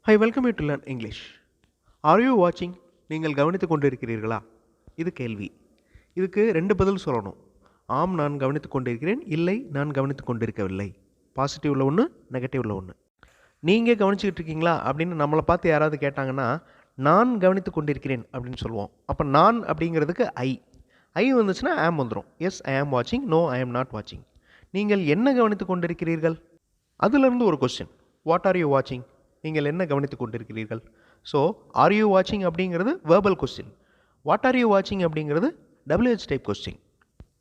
Hi, welcome you to learn English. Are you watching? நீங்கள் கவனித்துக் கொண்டிருக்கிறீர்களா? இது கேள்வி. இதுக்கு ரெண்டு பதில் சொல்லணும். ஆம், நான் கவனித்துக் கொண்டிருக்கிறேன். இல்லை, நான் கவனித்துக் கொண்டிருக்கவில்லை. பாசிட்டிவ்ல ஒன்று, நெகட்டிவ்ல ஒன்று. நீங்கள் கவனிச்சுக்கிட்டு இருக்கீங்களா அப்படின்னு நம்மளை பார்த்து யாராவது கேட்டாங்கன்னா, நான் கவனித்துக் கொண்டிருக்கிறேன் அப்படின்னு சொல்லுவோம். அப்போ நான் அப்படிங்கிறதுக்கு ஐ வந்துச்சுன்னா ஆம் வந்துடும். எஸ், ஐ ஆம் வாட்சிங். நோ, ஐ ஆம் நாட் வாட்சிங். நீங்கள் என்ன கவனித்துக் கொண்டிருக்கிறீர்கள்? அதுலேருந்து ஒரு கொஸ்டின். வாட் ஆர் யூ வாட்சிங்? நீங்கள் என்ன கவனித்துக் கொண்டிருக்கிறீர்கள்? ஸோ ஆர் யூ வாட்சிங் அப்படிங்கிறது verbal question. What are you வாட்சிங் அப்படிங்கிறது WH டைப் கொஸ்டின்.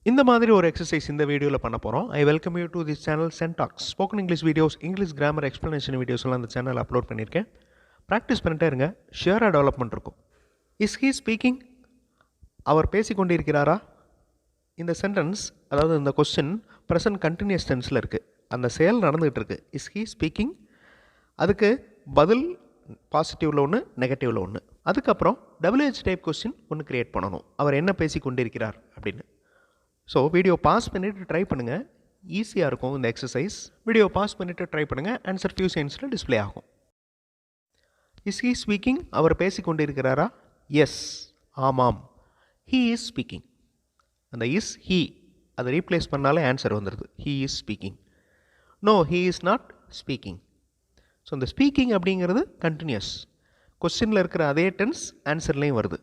இந்த மாதிரி ஒரு எக்ஸசைஸ் இந்த வீடியோவில் பண்ண போகிறோம். I welcome you to this channel சென்டாக்ஸ். Spoken English videos, English grammar explanation வீடியோஸ்லாம் அந்த சேனல் அப்லோட் பண்ணியிருக்கேன். ப்ராக்டிஸ் பண்ணிட்டே இருங்க, ஷியராக டெவலப்மெண்ட் இருக்கும். Is he speaking? அவர் பேசிக்கொண்டிருக்கிறாரா? இந்த சென்டென்ஸ், அதாவது இந்த கொஸ்டின் ப்ரெசன்ட் கண்டினியூஸ் டென்ஸில் இருக்குது. அந்த செயல் நடந்துகிட்டு இருக்குது. Is he speaking? அதுக்கு பதில் பாசிட்டிவில் ஒன்று, நெகட்டிவில் ஒன்று. அதுக்கப்புறம் WH டைப் கொஸ்டின் ஒன்று க்ரியேட் பண்ணணும். அவர் என்ன பேசி கொண்டிருக்கிறார் அப்படின்னு. ஸோ வீடியோ பாஸ் பண்ணிவிட்டு ட்ரை பண்ணுங்கள். ஈஸியாக இருக்கும் இந்த எக்ஸசைஸ். வீடியோ பாஸ் பண்ணிவிட்டு ட்ரை பண்ணுங்கள். ஆன்சர் ஃபியூ செகண்ட்ஸில் டிஸ்பிளே ஆகும். Is he speaking? அவர் பேசி கொண்டிருக்கிறாரா? எஸ், ஆமாம். He is speaking. அந்த இஸ் ஹீ அதை ரீப்ளேஸ் பண்ணாலே ஆன்சர் வந்துடுது. He is speaking. No, he is not speaking. So இந்த ஸ்பீக்கிங் அப்படிங்கிறது கண்டினியூஸ். கொஸ்டினில் இருக்கிற அதே டென்ஸ் ஆன்சர்லேயும் வருது.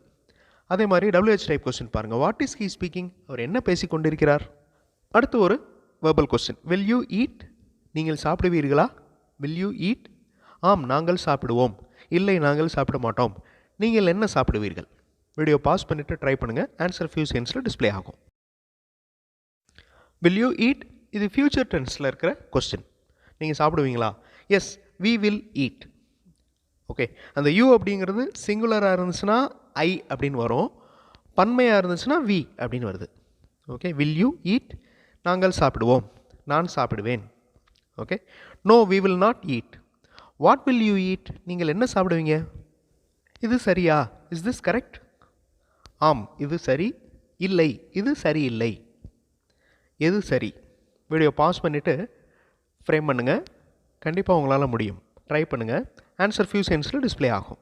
அதே மாதிரி WH டைப் கொஸ்டின் பாருங்கள். What is he speaking? அவர் என்ன பேசி கொண்டிருக்கிறார்? அடுத்து ஒரு verbal question. Will you eat? நீங்கள் சாப்பிடுவீர்களா? Will you eat? ஆம், நாங்கள் சாப்பிடுவோம். இல்லை, நாங்கள் சாப்பிட மாட்டோம். நீங்கள் என்ன சாப்பிடுவீர்கள்? வீடியோ பாஸ் பண்ணிவிட்டு ட்ரை பண்ணுங்கள். ஆன்சர் ஃபியூ செகண்ட்ஸில் டிஸ்பிளே ஆகும். வில் யூ ஈட் இது ஃபியூச்சர் டென்ஸில் இருக்கிற கொஸ்டின். நீங்கள் சாப்பிடுவீங்களா? Yes, we will eat. Okay, அந்த யூ அப்படிங்கிறது சிங்குலராக இருந்துச்சுன்னா ஐ அப்படின்னு வரும். பன்மையாக இருந்துச்சுன்னா வி அப்படின்னு வருது. Okay, will you eat? நாங்கள் சாப்பிடுவோம். நான் சாப்பிடுவேன். Okay. No, we will not eat. What will you eat? நீங்கள் என்ன சாப்பிடுவீங்க? இது சரியா? Is this correct? ஆம், இது சரி. இல்லை, இது சரியில்லை. எது சரி? வீடியோ பாஸ் பண்ணிவிட்டு ஃப்ரேம் பண்ணுங்கள். கண்டிப்பாக உங்களால் முடியும். ட்ரை பண்ணுங்கள். ஆன்சர் ஃபியூ செகண்ட்ஸில் டிஸ்பிளே ஆகும்.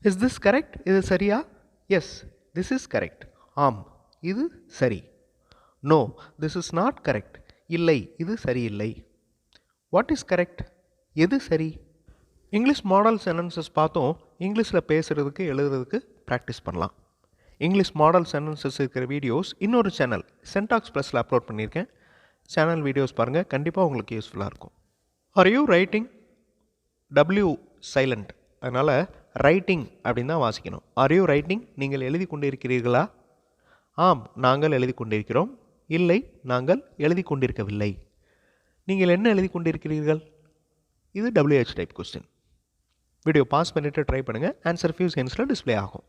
Is this correct? இது சரியா? Yes, this is correct. ஆம், இது சரி. No, this is not correct. இல்லை, இது சரியில்லை. What is correct? எது சரி? இங்கிலீஷ் மாடல் சென்டென்சஸ் பார்த்தோம். இங்கிலீஷில் பேசுகிறதுக்கு, எழுதுறதுக்கு ப்ராக்டிஸ் பண்ணலாம். இங்கிலீஷ் மாடல் சென்டென்சஸ் இருக்கிற வீடியோஸ் இன்னொரு சேனல் சென்டாக்ஸ் ப்ளஸில் அப்லோட் பண்ணியிருக்கேன். சேனல் வீடியோஸ் பாருங்கள், கண்டிப்பாக உங்களுக்கு யூஸ்ஃபுல்லாக இருக்கும். R you writing? W silent, அதனால் ரைட்டிங் அப்படின்னு தான் வாசிக்கணும். R you writing? நீங்கள் எழுதி கொண்டிருக்கிறீர்களா? ஆம், நாங்கள் எழுதி கொண்டிருக்கிறோம். இல்லை, நாங்கள் எழுதி கொண்டிருக்கவில்லை. நீங்கள் என்ன எழுதி கொண்டிருக்கிறீர்கள்? இது WH type question. Video pause பண்ணிவிட்டு ட்ரை பண்ணுங்கள். ஆன்சர் ஃபியூ செகண்ட்ஸில் டிஸ்பிளே ஆகும்.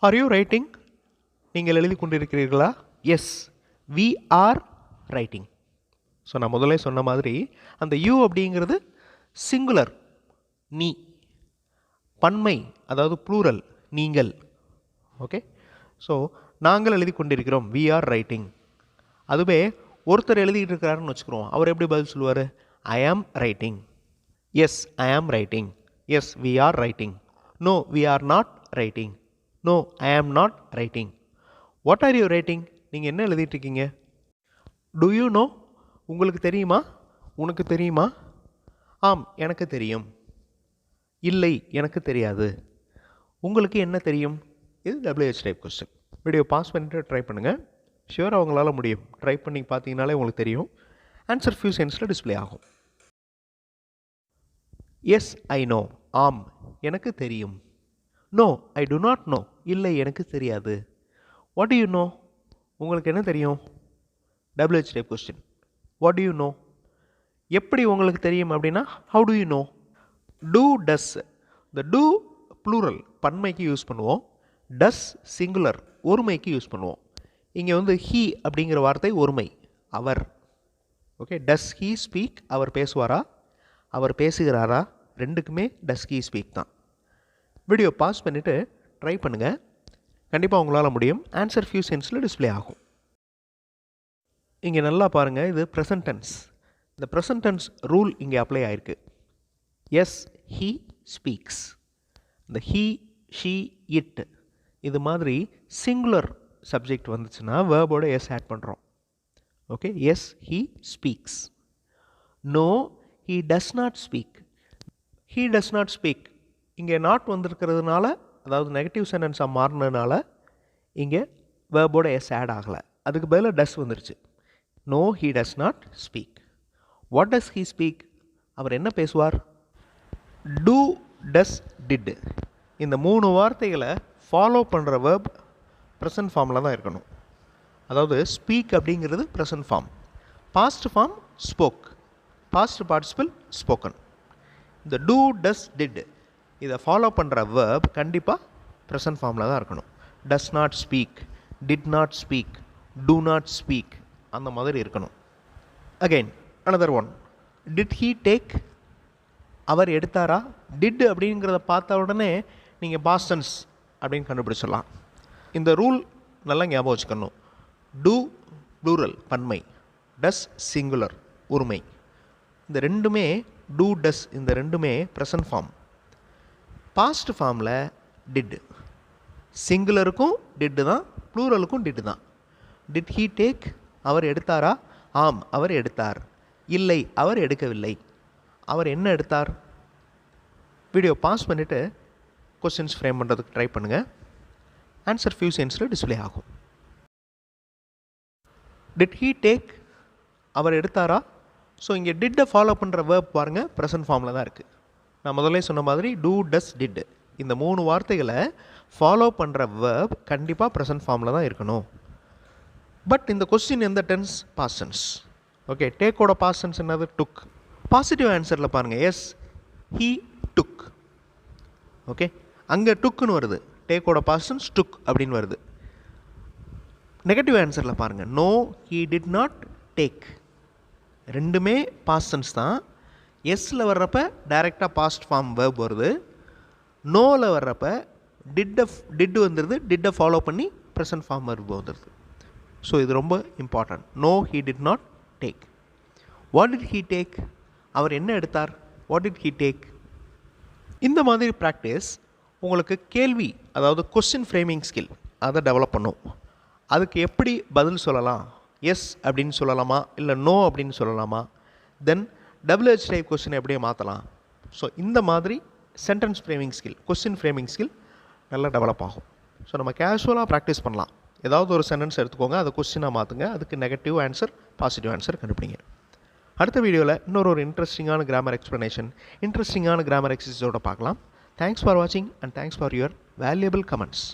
Are you writing? நீங்கள் எழுதி கொண்டிருக்கிறீர்களா? Yes, we are writing. So நான் முதல்ல சொன்ன மாதிரி அந்த யூ அப்படிங்கிறது சிங்குலர், நீ. பன்மை, அதாவது ப்ளூரல், நீங்கள். ஓகே. ஸோ நாங்கள் எழுதி கொண்டிருக்கிறோம், வி ஆர் ரைட்டிங். அதுவே ஒருத்தர் எழுதிட்டு இருக்கிறாருன்னு வச்சுக்கிறோம். அவர் எப்படி பதில் சொல்லுவார்? ஐ am writing. Yes, I am writing. Yes, we are writing. No, we are not writing. No, I am not writing. What are you writing? நீங்கள் என்ன எழுதிட்டு இருக்கீங்க? Do you know? உங்களுக்கு தெரியுமா? உனக்கு தெரியுமா? ஆம், எனக்கு தெரியும். இல்லை, எனக்கு தெரியாது. உங்களுக்கு என்ன தெரியும்? இது WH type question. Video pause பண்ணிட்டு ட்ரை பண்ணுங்கள். ஷியூராக அவங்களால முடியும். ட்ரை பண்ணி பார்த்தீங்கனாலே உங்களுக்கு தெரியும். ஆன்சர் ஃபியூ செகண்ட்ஸில் டிஸ்பிளே ஆகும். Yes, I know. ஆம், எனக்கு தெரியும். No, I do not know. இல்லை, எனக்கு தெரியாது. What do you know? உங்களுக்கு என்ன தெரியும்? WH type question. What do you know? எப்படி உங்களுக்கு தெரியும் அப்படின்னா how do you know? Do, does. இந்த டூ ப்ளூரல், பன்மைக்கு யூஸ் பண்ணுவோம். டஸ் சிங்குலர், ஒருமைக்கு யூஸ் பண்ணுவோம். இங்கே வந்து ஹீ அப்படிங்கிற வார்த்தை ஒருமை, அவர். ஓகே. Does he speak? அவர் பேசுவாரா? அவர் பேசுகிறாரா? ரெண்டுக்குமே டஸ் ஹீ ஸ்பீக் தான். வீடியோ பாஸ் பண்ணிவிட்டு ட்ரை பண்ணுங்கள். கண்டிப்பாக உங்களால் முடியும். ஆன்சர் ஃபியூ செகண்ட்ஸில் டிஸ்பிளே ஆகும். இங்கே நல்லா பாருங்கள், இது ப்ரெசன்ட் டென்ஸ். இந்த ப்ரெசன்ட் டென்ஸ் ரூல் இங்கே அப்ளை ஆயிருக்கு. Yes he speaks. இந்த ஹீ ஷீ இட் இது மாதிரி சிங்குலர் சப்ஜெக்ட் வந்துச்சுன்னா வேர்போட எஸ் ஆட் பண்ணுறோம். Okay, yes he speaks. No he does not speak. He does not speak இங்கே நாட் வந்திருக்கிறதுனால, அதாவது நெகட்டிவ் சென்டென்ஸாக மாறினதுனால இங்கே வேர்போட எஸ் ஆட் ஆகலை, அதுக்கு பதிலாக டஸ் வந்துருச்சு. No he does not speak. What does he speak? அவர் என்ன பேசுவார்? டூ டஸ் டிட் இந்த 3 வார்த்தைகளை ஃபாலோ பண்ணுற வேர்ப் ப்ரெசன்ட் ஃபார்மில் தான் இருக்கணும். அதாவது ஸ்பீக் அப்படிங்கிறது present form, past form spoke, past participle spoken. இந்த டூ டஸ் டிட் இதை ஃபாலோ பண்ணுற வேர்ப் கண்டிப்பாக ப்ரெசன்ட் ஃபார்மில் தான் இருக்கணும். Does not speak, did not speak, do not speak அந்த மாதிரி இருக்கணும். Again another one. Did he take? அவர் எடுத்தாரா? டிட் அப்படிங்கிறத பார்த்த உடனே நீங்கள் பாஸ்ட் டென்ஸ் அப்படின்னு கண்டுபிடிச்சிடலாம். இந்த ரூல் நல்லா ஞாபகம் வச்சுக்கணும். டூ ப்ளூரல் பன்மை, டஸ் சிங்குலர் ஒருமை. இந்த ரெண்டுமே டூ டஸ் இந்த ரெண்டுமே ப்ரெசன்ட் ஃபார்ம். பாஸ்ட் ஃபார்மில் டிட், சிங்குலருக்கும் டிட்டு தான், ப்ளூரலுக்கும் டிட்டு தான். Did he take? அவர் எடுத்தாரா? ஆம் அவர் எடுத்தார். இல்லை அவர் எடுக்கவில்லை. அவர் என்ன எடுத்தார்? வீடியோ பாஸ் பண்ணிவிட்டு கொஸ்டின்ஸ் ஃப்ரேம் பண்ணுறதுக்கு ட்ரை பண்ணுங்கள். ஆன்சர் ஃபியூ செகண்ட்ஸில் டிஸ்பிளே ஆகும். Did he take? அவர் எடுத்தாரா? ஸோ இங்கே டிட்டை ஃபாலோ பண்ணுற வேர்ப் பாருங்கள் ப்ரெசன்ட் ஃபார்மில் தான் இருக்குது. நான் முதல்ல சொன்ன மாதிரி டூ டஸ் டிட் இந்த 3 வார்த்தைகளை ஃபாலோ பண்ணுற வேர்ப் கண்டிப்பாக ப்ரெசன்ட் ஃபார்மில் தான் இருக்கணும். பட் இந்த கொஸ்டின் எந்த டென்ஸ்? Past tense. ஓகே, டேக்கோட பாஸ்ட் டென்ஸ் என்னது? டுக். பாசிட்டிவ் ஆன்சரில் பாருங்கள், எஸ் ஹீ டுக். ஓகே, அங்கே டுக்குன்னு வருது, டேக்கோட பாஸ்ட் டென்ஸ் டுக் அப்படின்னு வருது. நெகட்டிவ் ஆன்சரில் பாருங்கள், no he did not take. ரெண்டுமே பாஸ்ட் டென்ஸ் தான். எஸ்ஸில் வர்றப்ப டைரெக்டாக பாஸ்ட் ஃபார்ம் வேர்ப் வருது. நோவில் வர்றப்ப டிட்டு வந்துடுது, டிட்டை ஃபாலோ பண்ணி ப்ரெசன்ட் ஃபார்ம் வேர்ப் வந்துடுது. ஸோ இது ரொம்ப important. No he did not take. What did he take? அவர் என்ன எடுத்தார்? What did he take? இந்த மாதிரி ப்ராக்டிஸ் உங்களுக்கு கேள்வி, அதாவது கொஸ்டின் ஃப்ரேமிங் ஸ்கில் அதை டெவலப் பண்ணும். அதுக்கு எப்படி பதில் சொல்லலாம்? எஸ் அப்படின்னு சொல்லலாமா, இல்லை நோ அப்படின்னு சொல்லலாமா, தென் WH டைப் கொஸ்டின் எப்படியே மாற்றலாம். ஸோ இந்த மாதிரி sentence framing skill, question framing skill நல்லா டெவலப் ஆகும். ஸோ நம்ம கேஷுவலாக ப்ராக்டிஸ் பண்ணலாம். ஏதாவது ஒரு சென்டென்ஸ் எடுத்துக்கோங்க, அதை கொஸ்டினாக மாற்றுங்க, அதுக்கு நெகட்டிவ் ஆன்சர் பாசிட்டிவ் ஆன்சர் கண்டுபிடிங்க. அடுத்த வீடியோவில் இன்னொரு இன்ட்ரெஸ்டிங்கான கிராமர் எக்ஸ்ப்ளனேஷன், இன்ட்ரெஸ்டிங்கான கிராமர் எக்ஸசைஸோடு பார்க்கலாம். தேங்க்ஸ் ஃபார் வாட்சிங் and thanks for your valuable comments.